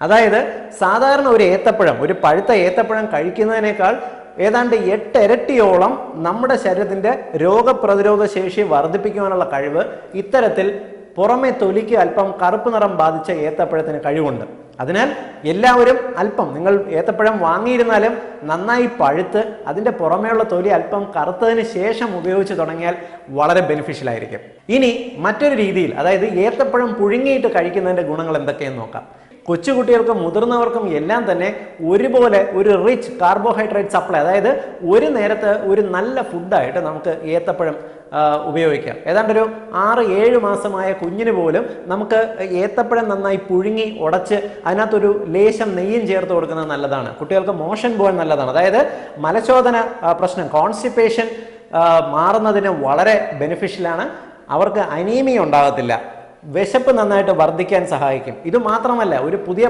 അതായത് സാധാരണ ഒരു ഏത്തപ്പഴം, ഒരു പഴുത്ത ഏത്തപ്പഴം കഴിക്കുന്നതിനേക്കാൾ ഏതാണ്ട് 8 ഇരട്ടിയോളം നമ്മുടെ ശരീരത്തിന്റെ രോഗപ്രതിരോധ ശേഷി വർദ്ധിപ്പിക്കുവാനുള്ള കഴിവ് ഇത്തരത്തിൽ പുറമെ തൊലിക്ക് അല്പം കറുപ്പ് നിറം ബാധിച്ച ഏത്തപ്പഴത്തിന് കഴിവുണ്ട്. അതിനാൽ എല്ലാവരും അല്പം, നിങ്ങൾ ഏത്തപ്പഴം വാങ്ങിയിരുന്നാലും നന്നായി പഴുത്ത് അതിൻ്റെ പുറമേയുള്ള തൊലി അല്പം കറുത്തതിന് ശേഷം ഉപയോഗിച്ച് തുടങ്ങിയാൽ വളരെ ബെനിഫിഷ്യൽ ആയിരിക്കും. ഇനി മറ്റൊരു രീതിയിൽ, അതായത് ഏത്തപ്പഴം പുഴുങ്ങിയിട്ട് കഴിക്കുന്നതിൻ്റെ ഗുണങ്ങൾ എന്തൊക്കെയെന്ന് നോക്കാം. കൊച്ചുകുട്ടികൾക്കും മുതിർന്നവർക്കും എല്ലാം തന്നെ ഒരുപോലെ ഒരു റിച്ച് കാർബോഹൈഡ്രേറ്റ് സപ്ലൈ, അതായത് ഒരു നേരത്തെ ഒരു നല്ല ഫുഡായിട്ട് നമുക്ക് ഏത്തപ്പഴം ഉപയോഗിക്കാം. ഏതാണ്ടൊരു 6-7 മാസമായ കുഞ്ഞിന് പോലും നമുക്ക് ഏത്തപ്പഴം നന്നായി പുഴുങ്ങി ഉടച്ച് അതിനകത്തൊരു ലേശം നെയ്യും ചേർത്ത് കൊടുക്കുന്നത് നല്ലതാണ്. കുട്ടികൾക്ക് മോഷൻ പോകാൻ നല്ലതാണ്. അതായത് മലശോധന പ്രശ്നം, കോൺസ്റ്റിപ്പേഷൻ മാറുന്നതിന് വളരെ ബെനിഫിഷ്യലാണ്. അവർക്ക് അനീമിയ ഉണ്ടാകത്തില്ല, വിശപ്പ് നന്നായിട്ട് വർദ്ധിക്കാൻ സഹായിക്കും. ഇത് മാത്രമല്ല, ഒരു പുതിയ